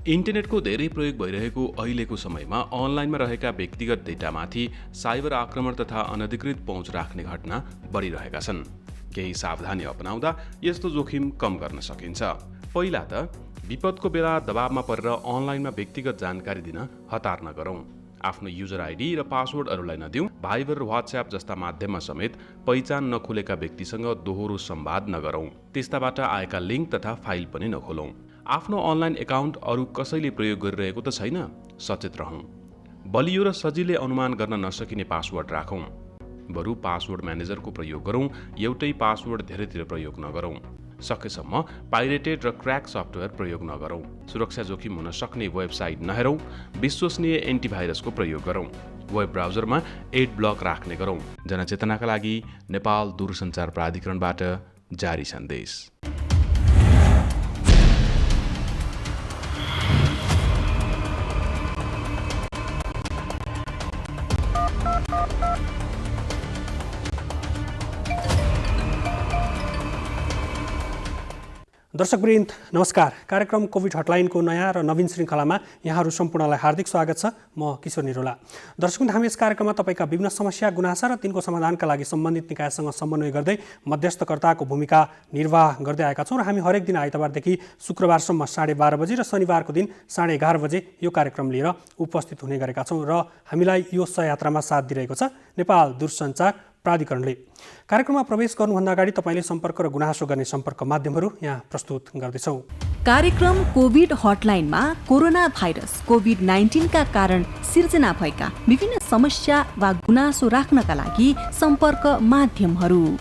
इन्टरनेटको धेरै प्रयोग भइरहेको अहिलेको समयमा अनलाइनमा रहेका व्यक्तिगत डेटामाथि साइबर आक्रमण तथा अनधिकृत पहुँच राख्ने घटना बढिरहेका छन्। केही सावधानी अपनाउँदा यस्तो जोखिम कम गर्न सकिन्छ। पहिला त विपदको बेला दबावमा परेर अनलाइनमा व्यक्तिगत जानकारी दिन हतार नगरौँ। आफ्नो युजर आइडी र पासवर्डहरूलाई नदिउँ। भाइबर र व्हाट्सएप जस्ता माध्यममा समेत पहिचान नखुलेका व्यक्तिसँग दोहोरो संवाद नगरौँ। त्यस्ताबाट आएका लिङ्क तथा फाइल पनि नखोलौँ। आफ्नो अनलाइन एकाउन्ट अरू कसैले प्रयोग गरिरहेको त छैन? सचेत रहौँ। बलियो र सजिलै अनुमान गर्न नसकिने पासवर्ड राखौँ। बरु पासवर्ड म्यानेजरको प्रयोग गरौँ। एउटै पासवर्ड धेरैतिर प्रयोग नगरौँ। सकेसम्म पाइरेटेड र क्र्याक सफ्टवेयर प्रयोग नगरौँ। सुरक्षा जोखिम हुन सक्ने वेबसाइट नहेरौँ। विश्वसनीय एन्टिभाइरसको प्रयोग गरौँ। वेब ब्राउजरमा एड ब्लक राख्ने गरौँ। जनचेतनाका लागि नेपाल दूरसञ्चार प्राधिकरणबाट जारी सन्देश। दर्शकवृन्द नमस्कार। कार्यक्रम कोभिड हटलाइनको नयाँ र नवीन श्रृङ्खलामा यहाँहरू सम्पूर्णलाई हार्दिक स्वागत छ। म किशोर निरोला। दर्शकवृन्द, हामी यस कार्यक्रममा तपाईँका विभिन्न समस्या गुनासा र तिनको समाधानका लागि सम्बन्धित निकायसँग समन्वय गर्दै मध्यस्थकर्ताको भूमिका निर्वाह गर्दै आएका छौँ र हामी हरेक दिन आइतबारदेखि शुक्रबारसम्म 12:30 बजे र शनिबारको दिन 11:30 बजे यो कार्यक्रम लिएर उपस्थित हुने गरेका छौँ र हामीलाई यो सहयात्रामा साथ दिइरहेको छ नेपाल दूरसञ्चार प्राधिकरणले। कार्यक्रममा प्रवेश गर्नुभन्दा अगाडि तपाईँले सम्पर्क र गुनासो गर्ने सम्पर्क माध्यमहरू यहाँ प्रस्तुत गर्दैछौँ। कार्यक्रम कोभिड हटलाइनमा कोरोना भाइरस कोभिड-19 का कारण सिर्जना भएका विभिन्न समस्या वा गुनासो राख्नका लागि सम्पर्क माध्यमहरू: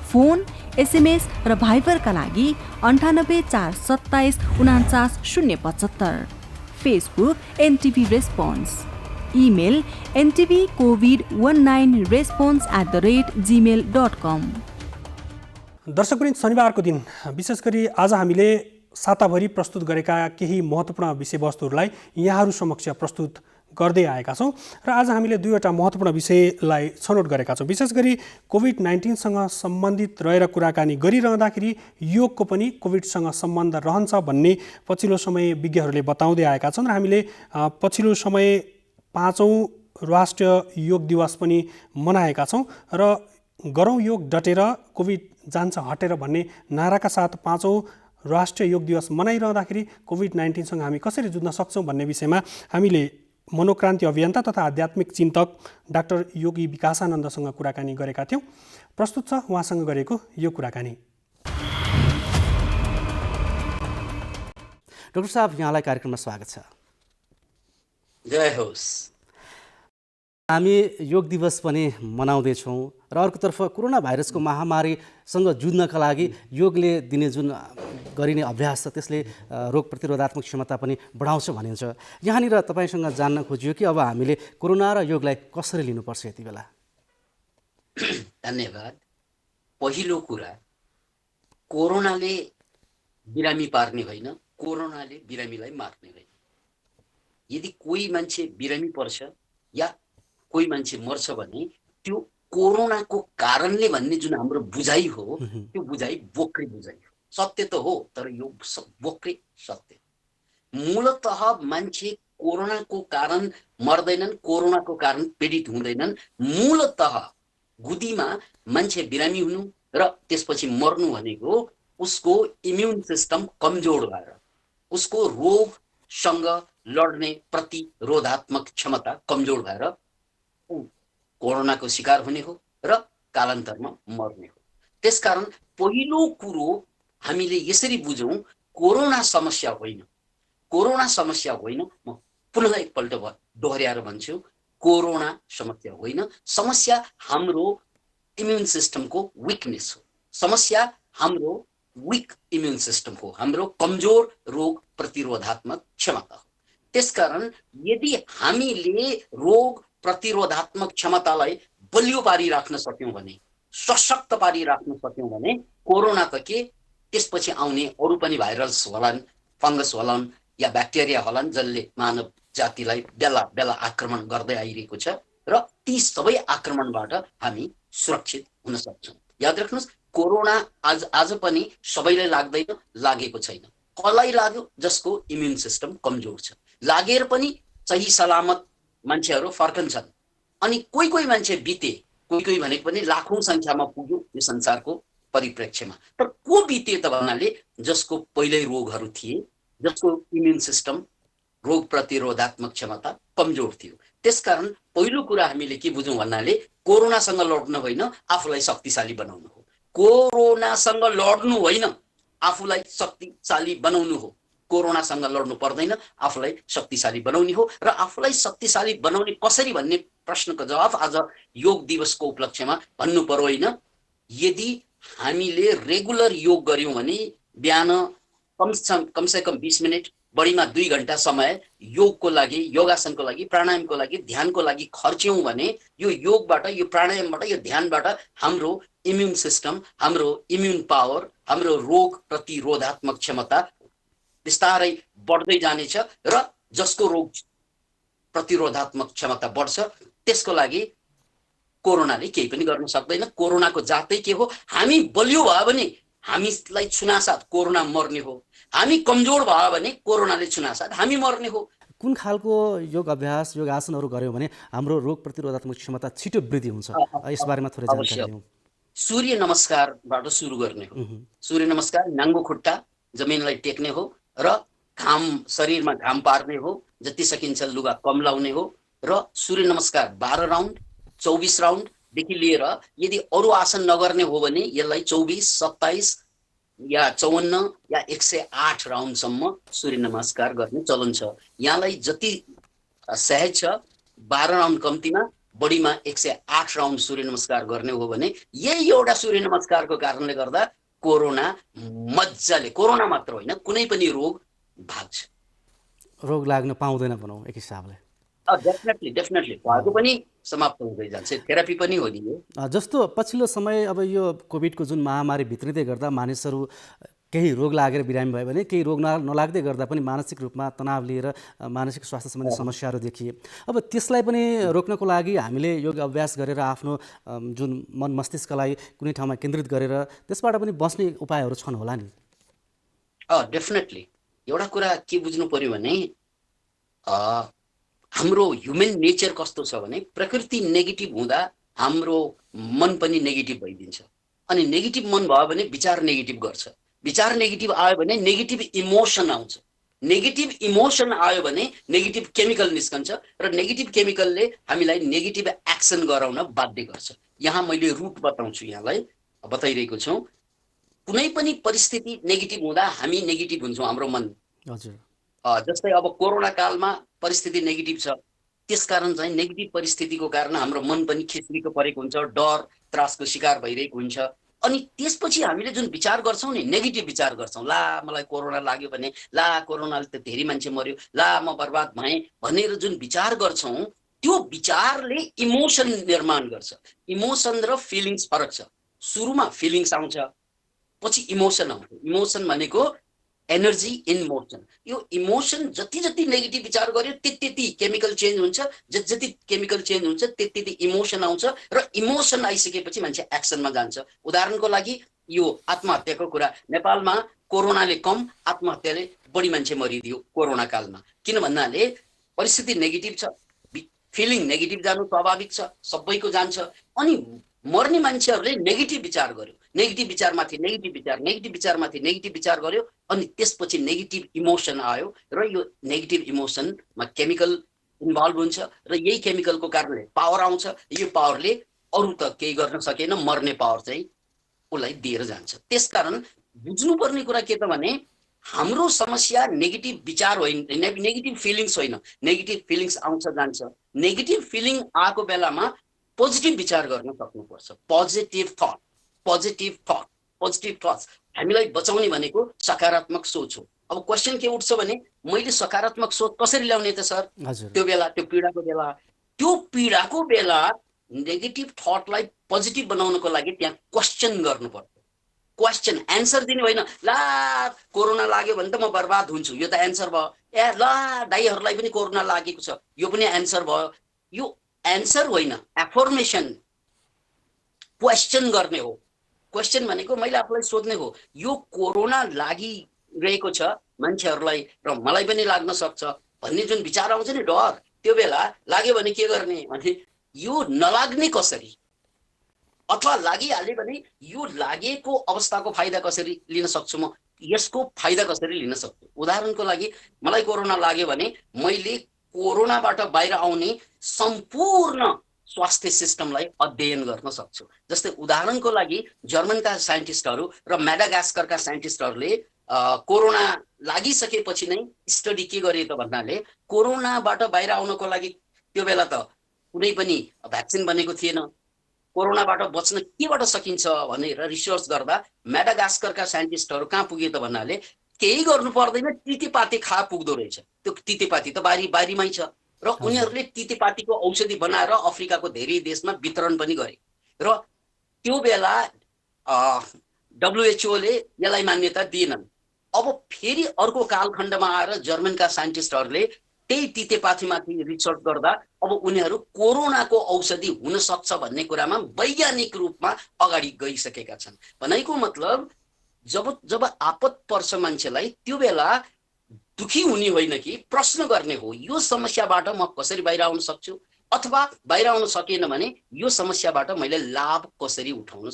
फोन, एसएमएस र भाइबरका लागि 98 427 49 075, Facebook NTV response, email ntvcovid19response@gmail.com। दर्शकवृन्द, शनिबारको दिन विशेष गरी आज हामीले साताभरि प्रस्तुत गरेका केही महत्त्वपूर्ण विषयवस्तुहरूलाई यहाँहरू समक्ष प्रस्तुत गर्दै आएका छौँ र आज हामीले दुईवटा महत्त्वपूर्ण विषयलाई छनौट गरेका छौँ। विशेष गरी कोभिड-19सँग सम्बन्धित रहेर कुराकानी गरिरहँदाखेरि योगको पनि कोभिडसँग सम्बन्ध रहन्छ भन्ने पछिल्लो समय विज्ञहरूले बताउँदै आएका छन् र हामीले पछिल्लो समय 5औं राष्ट्रिय योग दिवस पनि मनाएका छौँ र गरौँ योग डटेर कोभिड जान्छ हटेर भन्ने नाराका साथ 5औं राष्ट्रिय योग दिवस मनाइरहँदाखेरि कोभिड-19सँग हामी कसरी जुझ्न सक्छौँ भन्ने विषयमा हामीले मनोक्रान्ति अभियन्ता तथा आध्यात्मिक चिन्तक डाक्टर योगी विकासानन्दसँग कुराकानी गरेका थियौँ। प्रस्तुत छ उहाँसँग गरेको यो कुराकानी। डाक्टर साहब, यहाँलाई कार्यक्रममा स्वागत छ। जय होस्। हामी योग दिवस पनि मनाउँदैछौँ र अर्कोतर्फ कोरोना भाइरसको महामारीसँग जुझ्नका लागि योगले दिने जुन गरिने अभ्यास छ त्यसले रोग प्रतिरोधात्मक क्षमता पनि बढाउँछ भनिन्छ। यहाँनिर तपाईँसँग जान्न खोजियो कि अब हामीले कोरोना र योगलाई कसरी लिनुपर्छ यति बेला? धन्यवाद। पहिलो कुरा, कोरोनाले बिरामी पार्ने होइन, कोरोनाले बिरामीलाई मार्ने होइन। यदि कोही मान्छे बिरामी पर्छ या कोही मान्छे मर्छ भने त्यो कोरोनाको कारणले भन्ने जुन हाम्रो बुझाइ हो त्यो बुझाइ बोक्रे बुझाइ हो। सत्य त हो तर यो बोक्रे सत्य। मूलतः मान्छे कोरोनाको कारण मर्दैनन्, कोरोनाको कारण पीडित हुँदैनन्। मूलतः गुदीमा मान्छे बिरामी हुनु र त्यसपछि मर्नु भनेको उसको इम्युन सिस्टम कमजोर भएर उसको रोगसँग लड्ने प्रतिरोधात्मक क्षमता कमजोर भएर कोरोनाको शिकार हुने हो र कालान्तरमा मर्ने हो। त्यसकारण पहिलो कुरो हामीले यसरी बुझौँ, कोरोना समस्या होइन, कोरोना समस्या होइन। म पुनः एकपल्ट दोहोऱ्याएर भन्छु, कोरोना समस्या होइन। समस्या हाम्रो इम्युन सिस्टमको विकनेस हो। समस्या हाम्रो विक इम्युन सिस्टम हो, हाम्रो कमजोर रोग प्रतिरोधात्मक क्षमता हो। त्यसकारण यदि हामीले रोग प्रतिरोधात्मक क्षमतालाई बलियो पारिराख्न सक्यौँ भने, सशक्त पारिराख्न सक्यौँ भने कोरोना त के, त्यसपछि आउने अरू पनि भाइरस होलान्, फङ्गस होलान् या ब्याक्टेरिया होलान् जसले मानव जातिलाई बेला बेला आक्रमण गर्दै आइरहेको छ र ती सबै आक्रमणबाट हामी सुरक्षित हुन सक्छौँ। याद राख्नुहोस्, कोरोना आज पनि सबैलाई लाग्दैन, लागेको छैन। कसलाई लाग्यो जसको इम्युन सिस्टम कमजोर छ, लागेर पनि सही सलामत मान्छेहरू फर्कन्छन्। अनि कोही कोही मान्छे बिते, कोही कोही भनेको पनि लाखौं संख्यामा पुग्यो यो संसारको परिप्रेक्ष्यमा। तर को बिते त भन्नाले जसको पहिल्यै रोगहरू थिए, जसको इम्युन सिस्टम रोग प्रतिरोधात्मक क्षमता कमजोर थियो। त्यसकारण पहिलो कुरा हामीले के बुझौँ भन्नाले कोरोनासँग लड्नु होइन, आफूलाई शक्तिशाली बनाउनु हो। कोरोनासँग लड्नु होइन, आफूलाई शक्तिशाली बनाउनु हो। कोरोनासँग लड्नु पर्दैन, आफूलाई शक्तिशाली बनाउने हो। र आफूलाई शक्तिशाली बनाउने कसरी भन्ने प्रश्नको जवाफ आज योग दिवसको उपलक्ष्यमा भन्नु पर्यो होइन। यदि हामीले रेगुलर योग गर्यौं भने बिहान कमसे कम 20 मिनट, बढीमा 2 घण्टा समय योगको लागि, योगासनको लागि, प्राणायामको लागि, ध्यानको लागि खर्च्यौं भने यो योगबाट, यो प्राणायामबाट, यो ध्यानबाट हाम्रो इम्युन सिस्टम, हाम्रो इम्युन पावर, हाम्रो रोग प्रतिरोधात्मक क्षमता बिस्तारै बढ्दै जानेछ। र जसको रोग प्रतिरोधात्मक क्षमता बढ्छ त्यसको लागि कोरोनाले केही पनि गर्न सक्दैन। कोरोनाको जातै के हो? हामी बलियो भयो भने हामीलाई छुनासाथ कोरोना मर्ने हो, हामी कमजोर भयो भने कोरोनाले छुनासाथ हामी मर्ने हो। कुन खालको योग अभ्यास, योग आसनहरू गऱ्यौँ भने हाम्रो रोग प्रतिरोधात्मक क्षमता छिटो वृद्धि हुन्छ, यसबारेमा थोरै जानकारी दिउँ। सूर्य नमस्कारबाट सुरु गर्ने हो। सूर्य नमस्कार नाङ्गो खुट्टा जमिनलाई टेक्ने हो र घाम, शरीरमा घाम पार्ने हो, जति सकिन्छ लुगा कम लाउने हो। र सूर्य नमस्कार 12 राउन्ड, 24 राउन्डदेखि लिएर यदि अरू आसन नगर्ने हो भने यसलाई 24, 27 या 54 या 108 राउन्डसम्म सूर्य नमस्कार गर्ने चलन छ। यहाँलाई जति सहज छ 12 राउन्ड कम्तीमा, बढीमा 108 राउन्ड सूर्य नमस्कार गर्ने हो भने यही एउटा सूर्य नमस्कारको कारणले गर्दा कोरोना मजाले, कोरोना मात्र होइन कुनै पनि रोग भाग्छ, रोग लाग्न पाउँदैन भनौँ एक हिसाबले। डेफिनेटली भएको पनि समाप्त हुँदै जान्छ, थेरापी पनि हो नि यो। जस्तो पछिल्लो समय अब यो कोभिडको जुन महामारी भित्रिँदै गर्दा मानिसहरू केही रोग लागेर बिरामी भयो भने केही रोग नलाग्दै गर्दा पनि मानसिक रूपमा तनाव लिएर मानसिक स्वास्थ्य सम्बन्धी समस्याहरू देखिए। अब त्यसलाई पनि रोक्नको लागि हामीले योग अभ्यास गरेर आफ्नो जुन मन मस्तिष्कलाई कुनै ठाउँमा केन्द्रित गरेर त्यसबाट पनि बस्ने उपायहरू छन् होला नि? डेफिनेटली एउटा कुरा के बुझ्नु पर्यो भने हाम्रो ह्युमन नेचर कस्तो छ भने प्रकृति नेगेटिभ हुँदा हाम्रो मन पनि नेगेटिभ भइदिन्छ। अनि नेगेटिभ मन भयो भने विचार नेगेटिभ गर्छ, विचार नेगेटिभ आयो भने नेगेटिभ इमोसन आउँछ, नेगेटिभ इमोसन आयो भने नेगेटिभ केमिकल निस्कन्छ र नेगेटिभ केमिकलले हामीलाई नेगेटिभ एक्सन गराउन बाध्य गर्छ। यहाँ मैले रुट बताउँछु, यहाँलाई बताइरहेको छु। कुनै पनि परिस्थिति नेगेटिभ हुँदा हामी नेगेटिभ हुन्छौँ, हाम्रो मन। हजुर, जस्तै अब कोरोना कालमा परिस्थिति नेगेटिभ छ, त्यसकारण चाहिँ नेगेटिभ परिस्थितिको कारण हाम्रो मन पनि खिच्रीको परेको हुन्छ, डर त्रासको शिकार भइरहेको हुन्छ। अनि त्यसपछि हामीले जुन विचार गर्छौँ नि, नेगेटिभ विचार गर्छौँ, ला मलाई कोरोना लाग्यो भने, ला कोरोनाले त धेरै मान्छे मर्यो, ला म बर्बाद भएँ भनेर जुन विचार गर्छौँ त्यो विचारले इमोसन निर्माण गर्छ। इमोसन र फिलिङ्स फरक छ। सुरुमा फिलिङ्स आउँछ, पछि इमोसन आउँछ। इमोसन भनेको एनर्जी इन मोसन। यो इमोसन जति जति नेगेटिभ विचार गर्यो त्यति केमिकल चेन्ज हुन्छ, जति केमिकल चेन्ज हुन्छ त्यति इमोसन आउँछ र इमोसन आइसकेपछि मान्छे एक्सनमा जान्छ। उदाहरणको लागि यो आत्महत्याको कुरा, नेपालमा कोरोनाले कम, आत्महत्याले बढी मान्छे मरिदियो कोरोना कालमा। किन भन्नाले परिस्थिति नेगेटिभ छ, फिलिङ नेगेटिभ जानु स्वाभाविक छ, सबैको जान्छ। अनि मर्ने मान्छेहरूले नेगेटिभ विचार गर्यो, नेगेटिभ विचारमाथि नेगेटिभ विचार, नेगेटिभ विचारमाथि नेगेटिभ विचार गर्यो, अनि त्यसपछि नेगेटिभ इमोसन आयो र यो नेगेटिभ इमोसनमा केमिकल इन्भल्भ हुन्छ र यही केमिकलको कारणले पावर आउँछ। यो पावरले अरू त केही गर्न सकेन, मर्ने पावर चाहिँ उसलाई दिएर जान्छ। त्यसकारण बुझ्नुपर्ने कुरा के त भने हाम्रो समस्या नेगेटिभ विचार होइन, नेगेटिभ फिलिङ्स होइन। नेगेटिभ फिलिङ्स आउँछ जान्छ, नेगेटिभ फिलिङ आएको बेलामा पोजिटिभ विचार गर्न सक्नुपर्छ। Positive thought, positive thought, positive thoughts हामीलाई बचाउने भनेको सकारात्मक सोच हो। अब क्वेसन के उठ्छ भने मैले सकारात्मक सोच कसरी ल्याउने त सर? त्यो बेला, त्यो पीडाको बेला नेगेटिभ थटलाई पोजिटिभ बनाउनको लागि त्यहाँ क्वेसन गर्नुपर्छ। क्वेसन, एन्सर दिने होइन, ला कोरोना लाग्यो भने त म बर्बाद हुन्छु, यो त एन्सर भयो। ला दाइहरूलाई पनि कोरोना लागेको छ, यो पनि एन्सर भयो। यो एन्सर होइन, एफर्मेसन, क्वेसन गर्ने हो। क्वेसन भनेको मैले आफूलाई सोध्ने हो, यो कोरोना रहेको छ मान्छेहरूलाई र मलाई पनि लाग्न सक्छ भन्ने जुन विचार आउँछ नि डर, त्यो बेला लाग्यो भने के गर्ने भने यो नलाग्ने कसरी, अथवा लागिहाल्यो भने यो लागेको अवस्थाको फाइदा कसरी लिन सक्छु, म यसको फाइदा कसरी लिन सक्छु। उदाहरणको लागि मलाई कोरोना लाग्यो भने मैले कोरोनाबाट बाहिर आउने सम्पूर्ण स्वास्थ्य सिस्टमलाई अध्ययन गर्न सक्छु। जस्तै उदाहरणको लागि जर्मनका साइन्टिस्टहरू र म्याडागास्करका साइन्टिस्टहरूले कोरोना लागिसकेपछि नै स्टडी के गरे त भन्नाले कोरोनाबाट बाहिर आउनको लागि त्यो बेला त कुनै पनि भ्याक्सिन बनेको थिएन, कोरोनाबाट बच्न केबाट सकिन्छ भनेर रिसर्च गर्दा म्याडागास्करका साइन्टिस्टहरू कहाँ पुगे त भन्नाले केही गर्नु पर्दैन, तितेपाती खा पुग्दो रहेछ। त्यो तितेपाती त बारीमै छ र उनीहरूले तितेपातीको औषधि बनाएर अफ्रिकाको धेरै देशमा वितरण पनि गरे र त्यो बेला WHO ले यसलाई मान्यता दिएनन्। अब फेरि अर्को कालखण्डमा आएर जर्मनका साइन्टिस्टहरूले त्यही तितेपातीमाथि रिसर्च गर्दा अब उनीहरू कोरोनाको औषधि हुन सक्छ भन्ने कुरामा वैज्ञानिक रूपमा अगाडि गइसकेका छन्। भनेको मतलब जब आपत पर्छ मान्छेलाई त्यो बेला दुखी हुने होइन कि प्रश्न गर्ने हो, यो समस्याबाट म कसरी बाहिर आउन सक्छु, अथवा बाहिर आउन सकेन भने यो समस्याबाट मैले लाभ कसरी उठाउन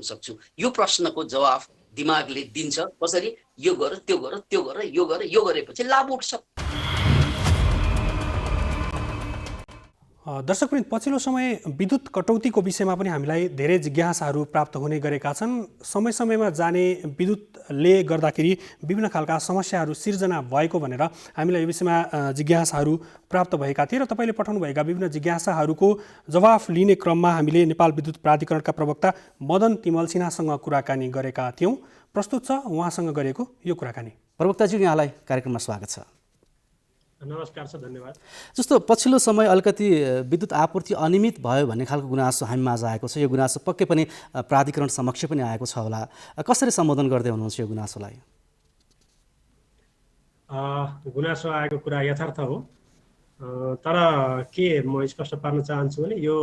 सक्छु। यो प्रश्नको जवाफ दिमागले दिन्छ। कसरी? यो गर, त्यो गर, त्यो गर, यो गर, यो गरेपछि लाभ उठ्छ। दर्शकवृन्द, पछिल्लो समय विद्युत कटौतीको विषयमा पनि हामीलाई धेरै जिज्ञासाहरू प्राप्त हुने गरेका छन्। समय समयमा जाने विद्युतले गर्दाखेरि विभिन्न खालका समस्याहरू सिर्जना भएको भनेर हामीलाई यो विषयमा जिज्ञासाहरू प्राप्त भएका थिए र तपाईँले पठाउनुभएका विभिन्न जिज्ञासाहरूको जवाफ लिने क्रममा हामीले नेपाल विद्युत प्राधिकरणका प्रवक्ता मदन तिमल सिन्हासँग कुराकानी गरेका थियौँ। प्रस्तुत छ उहाँसँग गरेको यो कुराकानी। प्रवक्ताजी, यहाँलाई कार्यक्रममा स्वागत छ। नमस्कार छ, धन्यवाद। जस्तो पछिल्लो समय अलिकति विद्युत आपूर्ति अनियमित भयो भन्ने खालको गुनासो हामीमा आएको छ। यो गुनासो पक्कै पनि प्राधिकरण समक्ष पनि आएको छ होला। कसरी सम्बोधन गर्दै हुनुहुन्छ यो गुनासोलाई? गुनासो आएको कुरा यथार्थ हो, तर के म स्पष्ट पार्न चाहन्छु भने यो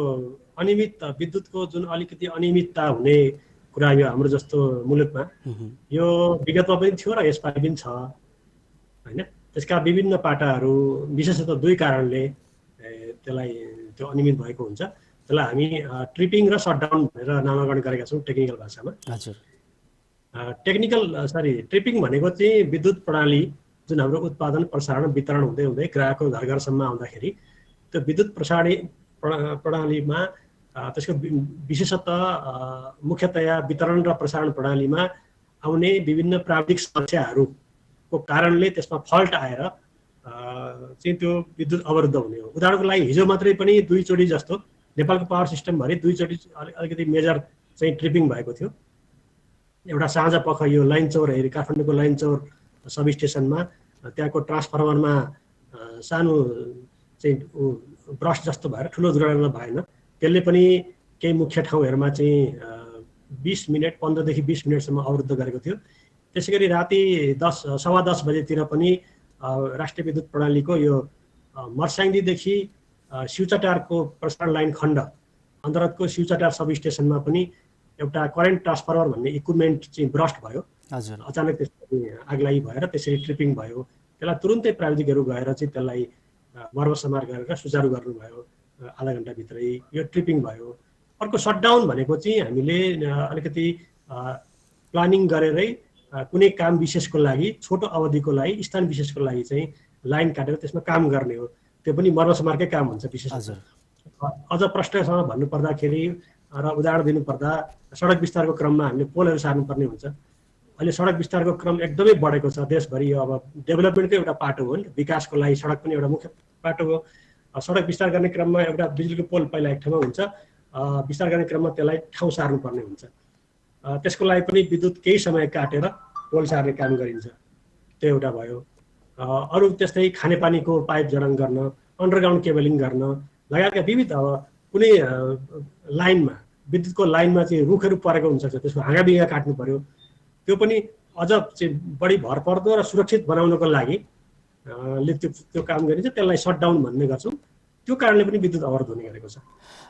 अनियमित विद्युतको जुन अलिकति अनियमितता हुने कुरा यो हाम्रो जस्तो मुलुकमा यो विगतमा पनि थियो र यसपालि पनि छ होइन। त्यसका विभिन्न पाटाहरू विशेषतः दुई कारणले त्यसलाई त्यो अनियमित भएको हुन्छ। त्यसलाई हामी ट्रिपिङ र सटडाउन भनेर नामाकरण गरेका छौँ टेक्निकल भाषामा। हजुर। ट्रिपिङ भनेको चाहिँ विद्युत प्रणाली जुन हाम्रो उत्पादन, प्रसारण, वितरण हुँदै हुँदै ग्राहकको घर घरसम्म आउँदाखेरि त्यो विद्युत प्रणालीमा त्यसको विशेषतः मुख्यतया वितरण र प्रसारण प्रणालीमा आउने विभिन्न प्राविधिक समस्याहरूको कारणले त्यसमा फल्ट आएर चाहिँ त्यो विद्युत अवरुद्ध हुने हो। उदाहरणको लागि हिजो मात्रै पनि दुईचोटि जस्तो नेपालको पावर सिस्टमभरि दुईचोटि अलिकति मेजर चाहिँ ट्रिपिङ भएको थियो। एउटा साँझ पख यो लाइन चौर हेरी काठमाडौँको लाइन चौर सब स्टेसनमा त्यहाँको ट्रान्सफर्मरमा सानो चाहिँ ब्रस्ट जस्तो भएर ठुलो दुर्घटना भएन। त्यसले पनि केही मुख्य ठाउँहरूमा चाहिँ 20 मिनट 15 देखि 20 मिनटसम्म अवरुद्ध गरेको थियो। त्यसै गरी राति 10:15 बजेतिर पनि राष्ट्रिय विद्युत प्रणालीको यो मर्स्याङदीदेखि शिवचटारको प्रसारण लाइन खण्ड अन्तर्गतको शिवचटार सब स्टेसनमा पनि एउटा करेन्ट ट्रान्सफर्मर भन्ने इक्विपमेन्ट चाहिँ ब्रस्ट भयो। हजुर। अचानक त्यसरी आगलागी भएर त्यसरी ट्रिपिङ भयो। त्यसलाई तुरुन्तै प्राविधिकहरू गएर चाहिँ त्यसलाई मर्मसमार गरेर सुचारू गर्नुभयो आधा घन्टाभित्रै। यो ट्रिपिङ भयो। अर्को सटडाउन भनेको चाहिँ हामीले अलिकति प्लानिङ गरेरै कुनै काम विशेषको लागि, छोटो अवधिको लागि, स्थान विशेषको लागि चाहिँ लाइन काटेर त्यसमा काम गर्ने हो। त्यो पनि मर्मसमारकै काम हुन्छ विशेष। अझ प्रश्नसँग भन्नुपर्दाखेरि र उदाहरण दिनुपर्दा सडक विस्तारको क्रममा हामीले पोलहरू सार्नुपर्ने हुन्छ। अहिले सडक विस्तारको क्रम एकदमै बढेको छ देशभरि। अब डेभलपमेन्टकै एउटा पाटो हो नि, विकासको लागि सडक पनि एउटा मुख्य पाटो हो। सडक विस्तार गर्ने क्रममा एउटा बिजुलीको पोल पहिला एक ठाउँमा हुन्छ, विस्तार गर्ने क्रममा त्यसलाई ठाउँ सार्नुपर्ने हुन्छ। त्यसको लागि पनि विद्युत केही समय काटेर पोल सार्ने काम गरिन्छ। त्यो एउटा भयो। अरू त्यस्तै खानेपानीको पाइप जडान गर्न, अन्डरग्राउन्ड केबलिङ गर्न लगायतका विविध अब कुनै लाइनमा विद्युतको लाइनमा चाहिँ रुखहरू परेको हुन्छ, त्यसको हाँगाबिगा काट्नु पर्यो। त्यो पनि अझ चाहिँ बढी भरपर्दो र सुरक्षित बनाउनको लागि त्यो काम गरिन्छ। त्यसलाई सटडाउन भन्ने गर्छौँ। त्यो कारणले पनि विद्युत अवरोध हुने गरेको छ।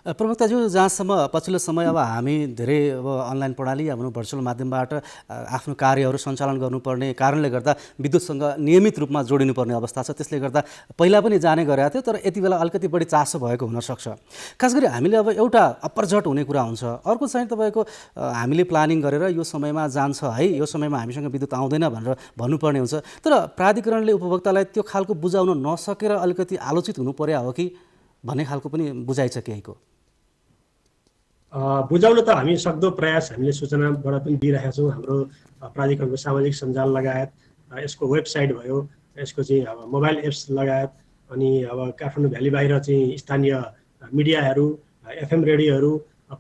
प्रवक्ताज्यू, जहाँसम्म पछिल्लो समय अब हामी धेरै अब अनलाइन प्रणाली भनौँ भर्चुअल माध्यमबाट आफ्नो कार्यहरू सञ्चालन गर्नुपर्ने कारणले गर्दा विद्युतसँग नियमित रूपमा जोडिनुपर्ने अवस्था छ। त्यसले गर्दा पहिला पनि जाने गरेको थियो, तर यति बेला अलिकति बढी चासो भएको हुनसक्छ। खास गरी हामीले अब एउटा अपरझट हुने कुरा हुन्छ, अर्को चाहिँ तपाईँको हामीले प्लानिङ गरेर यो समयमा जान्छ है, यो समयमा हामीसँग विद्युत आउँदैन भनेर भन्नुपर्ने हुन्छ, तर प्राधिकरणले उपभोक्तालाई त्यो खालको बुझाउन नसकेर अलिकति आलोचित हुनु पर्या हो कि भन्ने खालको पनि बुझाइ छ केहीको? बुझाउन त हामी सक्दो प्रयास हामीले सूचनाबाट पनि दिइरहेका छौँ। हाम्रो प्राधिकरणको सामाजिक सञ्जाल लगायत यसको वेबसाइट भयो, यसको चाहिँ अब मोबाइल एप्स लगायत, अनि अब काठमाडौँ भ्याली बाहिर चाहिँ स्थानीय मिडियाहरू, एफएम रेडियोहरू,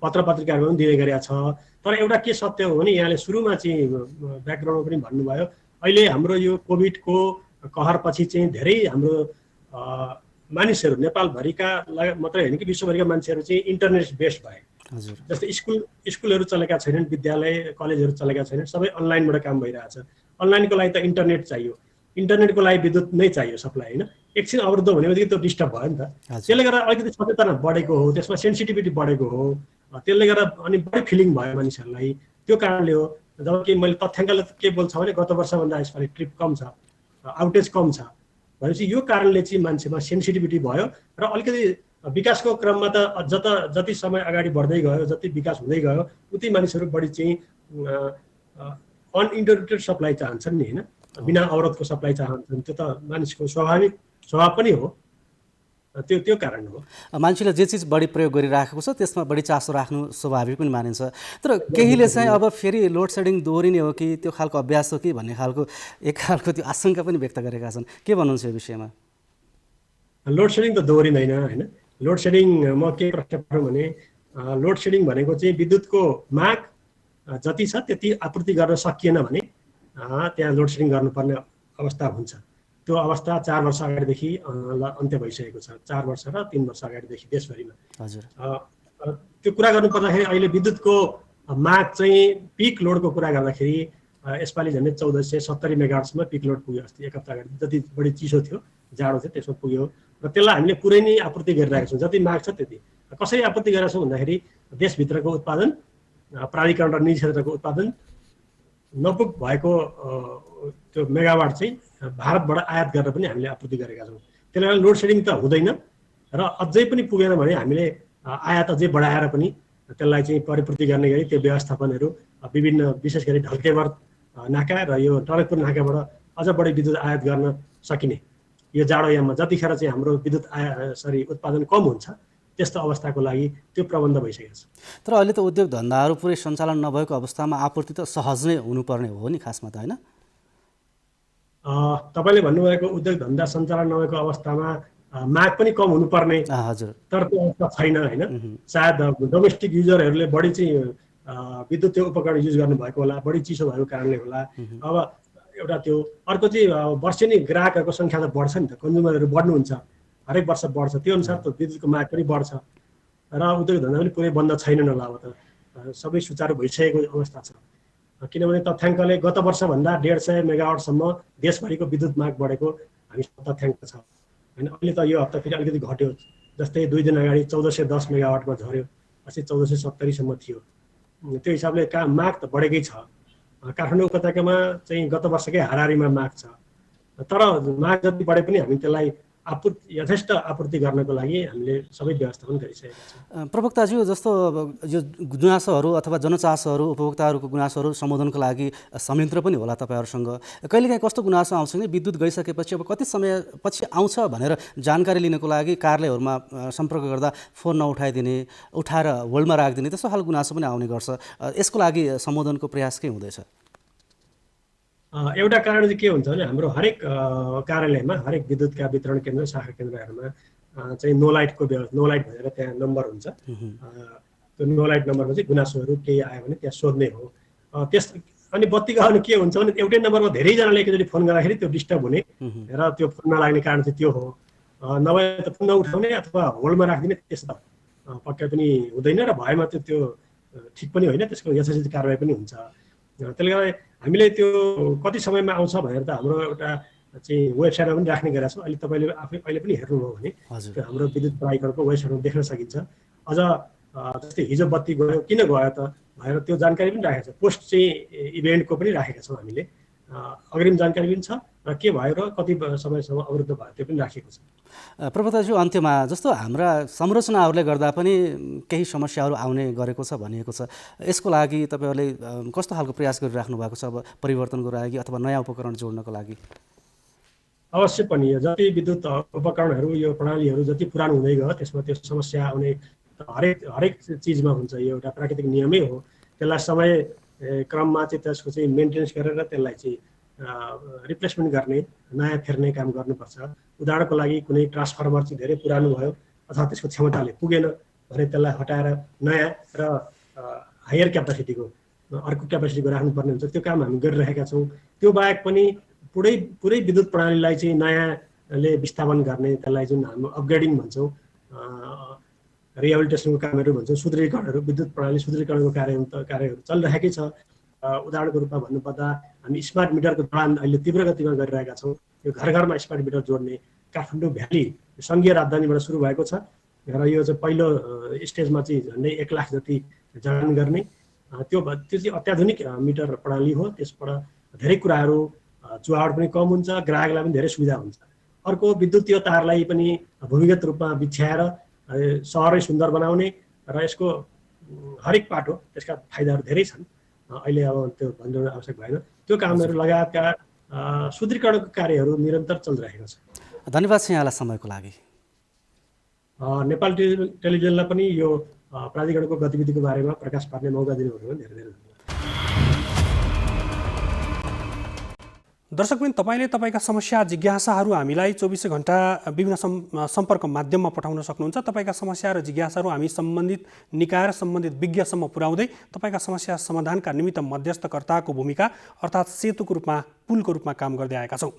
पत्र पत्रिकाहरू पनि दिने गरेका छ। तर एउटा के सत्य हो भने यहाँले सुरुमा चाहिँ ब्याकग्राउन्डमा पनि भन्नुभयो, अहिले हाम्रो यो कोभिडको कहरपछि चाहिँ धेरै हाम्रो मानिसहरू नेपालभरिका मात्रै होइन कि विश्वभरिका मान्छेहरू चाहिँ इन्टरनेट बेस्ड भए। जस्तै स्कुलहरू चलेका छैनन्, विद्यालय कलेजहरू चलेका छैनन्, सबै अनलाइनबाट काम भइरहेछ। अनलाइनको लागि त इन्टरनेट चाहियो, इन्टरनेटको लागि विद्युत नै चाहियो सप्लाई होइन। एकछिन अवरुद्ध हुने बित्तिकै त्यो डिस्टर्ब भयो नि त। त्यसले गर्दा अलिकति सचेतना बढेको हो, त्यसमा सेन्सिटिभिटी बढेको हो। त्यसले गर्दा अनि बढी फिलिङ भयो मानिसहरूलाई। त्यो कारणले हो। जबकि मैले तथ्याङ्कले के बोल्छ भने गत वर्षभन्दा यसपालि ट्रिप कम छ, आउटेज कम छ भनेपछि यो कारणले चाहिँ मान्छेमा सेन्सिटिभिटी भयो र अलिकति विकासको क्रममा त जति समय अगाडि बढ्दै गयो, जति विकास हुँदै गयो, उति मानिसहरू बढी चाहिँ अनइन्टरप्टेड सप्लाई चाहन्छन् नि होइन, बिना अवरोधको सप्लाई चाहन्छन्। त्यो त मानिसको स्वाभाविक स्वभाव पनि हो। त्यो कारण हो। मान्छेले जे चिज बढी प्रयोग गरिराखेको छ त्यसमा बढी चासो राख्नु स्वाभाविक पनि मानिन्छ। तर केहीले चाहिँ अब फेरि लोड सेडिङ दोहोरिने हो कि त्यो खालको अभ्यास हो कि भन्ने खालको एक खालको त्यो आशंका पनि व्यक्त गरेका छन्। के भन्नुहुन्छ यो विषयमा? लोड सेडिङ त दोहोरिँदैन होइन। लोड सेडिङ म के प्रश्न पऱ्यो भने लोड सेडिङ भनेको चाहिँ विद्युतको माग जति छ त्यति आपूर्ति गर्न सकिएन भने त्यहाँ लोड सेडिङ गर्नुपर्ने अवस्था हुन्छ। त्यो अवस्था 4 वर्ष अगाडिदेखि अन्त्य भइसकेको छ। 4 वर्ष र 3 वर्ष अगाडिदेखि देशभरिमा। हजुर। त्यो कुरा गर्नु पर्दाखेरि अहिले विद्युतको माग चाहिँ पिक लोडको कुरा गर्दाखेरि यसपालि झन्डै 1470 मेगावाटसम्म पिक लोड पुग्यो। अस्ति एक हप्ता अगाडि जति बढी चिसो थियो, जाडो थियो, त्यसमा पुग्यो र त्यसलाई हामीले पुरै नै आपूर्ति गरिरहेका छौँ। जति माग छ त्यति। कसरी आपूर्ति गरेका छौँ भन्दाखेरि देशभित्रको उत्पादन, प्राधिकरण र निजी क्षेत्रको उत्पादन नपुग भएको त्यो मेगावाट चाहिँ भारतबाट आयात गरेर पनि हामीले आपूर्ति गरेका छौँ। त्यसले गर्दा लोड सेडिङ त हुँदैन र अझै पनि पुगेन भने हामीले आयात अझै बढाएर पनि त्यसलाई चाहिँ परिपूर्ति गर्ने गरी त्यो व्यवस्थापनहरू विभिन्न विशेष गरी ढल्केवर नाका र यो टनकपुर नाकाबाट अझ बढी विद्युत आयात गर्न सकिने। यो जाडोयाममा जतिखेर चाहिँ हाम्रो विद्युत उत्पादन कम हुन्छ त्यस्तो अवस्थाको लागि त्यो प्रबन्ध भइसकेको छ। तर अहिले त उद्योग धन्दाहरू पुरै सञ्चालन नभएको अवस्थामा आपूर्ति त सहज नै हुनुपर्ने हो नि खासमा त होइन? तपाईँले भन्नुभएको उद्योग धन्दा सञ्चालन नभएको अवस्थामा माग पनि कम हुनुपर्ने। हजुर। तर त्यो अवस्था छैन होइन। सायद डोमेस्टिक युजरहरूले बढी चाहिँ विद्युतीय उपकरण युज गर्नुभएको होला, बढी चिसो भएको कारणले होला। अब एउटा त्यो अर्को चाहिँ वर्षेनी ग्राहकहरूको सङ्ख्या त बढ्छ नि त, कन्ज्युमरहरू बढ्नुहुन्छ, हरेक वर्ष बढ्छ। त्यो अनुसार त विद्युतको माग पनि बढ्छ र उद्योग धन्दा पनि पुरै बन्द छैनन् होला। अब त सबै सुचारू भइसकेको अवस्था छ। किनभने तथ्याङ्कले गत वर्षभन्दा 150 मेगावाटसम्म देशभरिको विद्युत माग बढेको हामीसँग तथ्याङ्क छ होइन। अहिले त यो हप्ता फेरि अलिकति घट्यो। जस्तै 2 दिन अगाडि 1410 मेगावाटमा झऱ्यो, अस्ति 1470सम्म थियो। त्यो हिसाबले माग त बढेकै छ। काठमाडौँ उपत्यकामा चाहिँ गत वर्षकै हाराहारीमा माग छ। तर माग जति बढे पनि हामी त्यसलाई यथेष्ट आपूर्ति गर्नको लागि हामीले सबै व्यवस्थापन गरिसकेका छौँ। प्रवक्ताज्यू, जस्तो यो गुनासोहरू अथवा जनचासोहरू, उपभोक्ताहरूको गुनासोहरू सम्बोधनको लागि संयन्त्र पनि होला तपाईँहरूसँग। कहिलेकाहीँ कस्तो गुनासो आउँछ भने विद्युत गइसकेपछि अब कति समयपछि आउँछ भनेर जानकारी लिनको लागि कार्यालयहरूमा सम्पर्क गर्दा फोन नउठाइदिने, उठाएर होल्डमा राखिदिने, त्यस्तो खालको गुनासो पनि आउने गर्छ। यसको लागि सम्बोधनको प्रयास के हुँदैछ? एउटा कारण चाहिँ के हुन्छ भने हाम्रो हरेक कार्यालयमा, हरेक विद्युतका वितरण केन्द्र, शाखा केन्द्रहरूमा चाहिँ नो लाइटको व्यवस्था, नो लाइट भनेर त्यहाँ नम्बर हुन्छ। त्यो नो लाइट नम्बरमा चाहिँ गुनासोहरू केही आयो भने त्यहाँ सोध्ने हो। अनि बत्ती गयो भने के हुन्छ भने एउटै नम्बरमा धेरैजनाले एकचोटि फोन गर्दाखेरि त्यो डिस्टर्ब हुने र त्यो फोन नलाग्ने कारण चाहिँ त्यो हो। नभए त फोन नउठाउने अथवा होल्डमा राखिदिने त्यस्तो पक्कै पनि हुँदैन र भएमा त्यो ठिक पनि होइन, त्यसको यथोचित कारबाही पनि हुन्छ। त्यसले गर्दा हामीले त्यो कति समयमा आउँछ भनेर त हाम्रो एउटा चाहिँ वेबसाइटमा पनि राख्ने गरेका छौँ। अहिले तपाईँले आफै अहिले पनि हेर्नुभयो भने हजुर त्यो हाम्रो विद्युत प्राधिकरणको वेबसाइटमा देख्न सकिन्छ। अझ जस्तै हिजो बत्ती गयो किन गयो त भनेर त्यो जानकारी पनि राखेको छ। पोस्ट चाहिँ इभेन्टको पनि राखेका छौँ हामीले, अग्रिम जानकारी पनि छ र के भयो र कति समयसम्म अवरुद्ध भयो त्यो पनि राखेको छ। प्रवक्ताज्यू, अन्त्यमा जस्तो हाम्रा संरचनाहरूले गर्दा पनि केही समस्याहरू आउने गरेको छ भनिएको छ, यसको लागि तपाईँहरूले कस्तो खालको प्रयास गरिराख्नु भएको छ अब परिवर्तनको लागि अथवा नयाँ उपकरण जोड्नको लागि? अवश्य पनि यो जति विद्युत उपकरणहरू यो प्रणालीहरू जति पुरानो हुँदै गयो त्यसमा त्यो समस्या आउने हरेक चिजमा हुन्छ। यो एउटा प्राकृतिक नियमै हो। त्यसलाई समय क्रममा चाहिँ त्यसको चाहिँ मेन्टेनेन्स गरेर त्यसलाई चाहिँ रिप्लेसमेन्ट गर्ने, नयाँ फेर्ने काम गर्नुपर्छ। उदाहरणको लागि कुनै ट्रान्सफर्मर चाहिँ धेरै पुरानो भयो अथवा त्यसको क्षमताले पुगेन भने त्यसलाई हटाएर नयाँ र हायर क्यापासिटीको अर्को क्यापासिटीको राख्नुपर्ने हुन्छ। त्यो काम हामी गरिरहेका छौँ। त्यो बाहेक पनि पुरै विद्युत प्रणालीलाई चाहिँ नयाँले विस्थापन गर्ने, त्यसलाई जुन हामी अपग्रेडिङ भन्छौँ, रिहेबिलिटेसनको कामहरू भन्छौँ, सुदृढीकरणहरू, विद्युत प्रणाली सुदृढीकरणको कार्यहरू चलिरहेकै छ। उदाहरणको रूपमा भन्नुपर्दा हामी स्मार्ट मिटरको जडान अहिले तीव्र गतिमा गरिरहेका छौँ। यो घर घरमा स्मार्ट मिटर जोड्ने काठमाडौँ भ्याली सङ्घीय राजधानीबाट सुरु भएको छ र यो चाहिँ पहिलो स्टेजमा चाहिँ झन्डै 1 लाख जति जडान गर्ने। त्यो चाहिँ अत्याधुनिक मिटर प्रणाली हो। त्यसबाट धेरै कुराहरू चुहावट पनि कम हुन्छ, ग्राहकलाई पनि धेरै सुविधा हुन्छ। अर्को विद्युतीय तारलाई पनि भूमिगत रूपमा बिछ्याएर सहरै सुन्दर बनाउने र यसको हरेक पाटो त्यसका फाइदाहरू धेरै छन्। अहिले अब त्यो भन्न आवश्यक भएन। त्यो कामहरू लगायतका सुदृढीकरणको कार्यहरू निरन्तर चलिरहेको छ। धन्यवाद छ यहाँलाई समयको लागि। नेपाल टेलिभिजनलाई पनि यो प्राधिकरणको गतिविधिको बारेमा प्रकाश पार्ने मौका दिनुभएकोमा धेरै धेरै धन्यवाद। दर्शकवृन्द, तपाईँले तपाईँका समस्या जिज्ञासाहरू हामीलाई 24 घण्टा विभिन्न सम्पर्क माध्यममा पठाउन सक्नुहुन्छ। तपाईँका समस्या र जिज्ञासाहरू हामी सम्बन्धित निकाय र सम्बन्धित विज्ञसम्म पुर्याउँदै तपाईँका समस्या समाधानका निमित्त मध्यस्थकर्ताको भूमिका अर्थात् सेतुको रूपमा, पुलको रूपमा काम गर्दै आएका छौँ।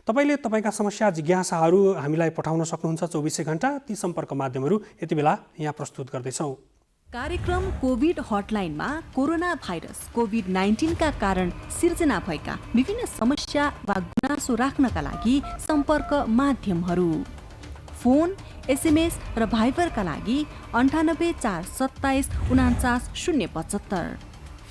तपाईँले तपाईँका समस्या जिज्ञासाहरू हामीलाई पठाउन सक्नुहुन्छ 24 घण्टा। ती सम्पर्क माध्यमहरू यति बेला यहाँ प्रस्तुत गर्दैछौँ। कार्यक्रम कोभिड हटलाइनमा कोरोना भाइरस कोभिड-19 का कारण सिर्जना भएका विभिन्न समस्या वा गुनासो राख्नका लागि सम्पर्क माध्यमहरू: फोन, एसएमएस र भाइबरका लागि 98 427 49 075,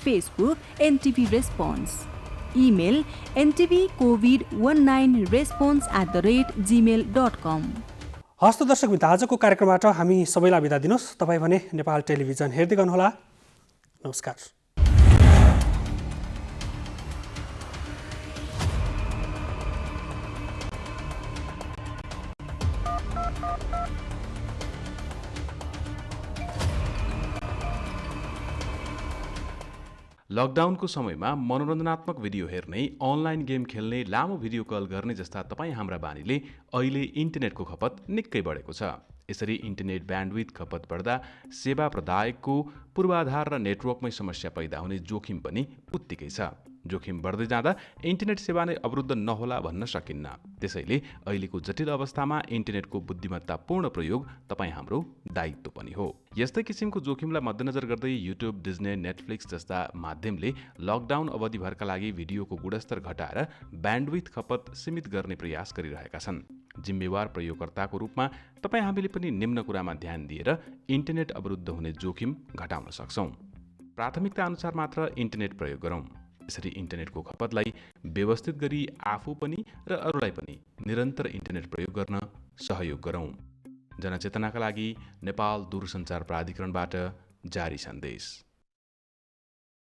Facebook NTV response, email ntvcovid19response@gmail.com। हस्त दर्शकवृन्द, आजको कार्यक्रमबाट हामी सबैलाई बिदा दिनुहोस्। तपाईँ भने नेपाल टेलिभिजन हेर्दै गर्नुहोला। नमस्कार। लकडाउनको समयमा मनोरञ्जनात्मक भिडियो हेर्ने, अनलाइन गेम खेल्ने, लामो भिडियो कल गर्ने जस्ता तपाईँ हाम्रा बानीले अहिले इन्टरनेटको खपत निकै बढेको छ। यसरी इन्टरनेट ब्यान्डविथ खपत बढ्दा सेवा प्रदायकको पूर्वाधार र नेटवर्कमै समस्या पैदा हुने जोखिम पनि उत्तिकै छ। जोखिम बढ्दै जाँदा इन्टरनेट सेवा नै अवरुद्ध नहोला भन्न सकिन्न। त्यसैले अहिलेको जटिल अवस्थामा इन्टरनेटको बुद्धिमत्तापूर्ण प्रयोग तपाईँ हाम्रो दायित्व पनि हो। यस्तै किसिमको जोखिमलाई मध्यनजर गर्दै युट्युब, डिज्नी, नेटफ्लिक्स जस्ता माध्यमले लकडाउन अवधिभरका लागि भिडियोको गुणस्तर घटाएर ब्यान्डविथ खपत सीमित गर्ने प्रयास गरिरहेका छन्। जिम्मेवार प्रयोगकर्ताको रूपमा तपाईँ हामीले पनि निम्न कुरामा ध्यान दिएर इन्टरनेट अवरुद्ध हुने जोखिम घटाउन सक्छौँ। प्राथमिकता अनुसार मात्र इन्टरनेट प्रयोग गरौँ। यसरी इन्टरनेटको खपतलाई व्यवस्थित गरी आफू पनि र अरूलाई पनि निरन्तर इन्टरनेट प्रयोग गर्न सहयोग गरौँ। जनचेतनाका लागि नेपाल दूरसञ्चार प्राधिकरणबाट जारी सन्देश।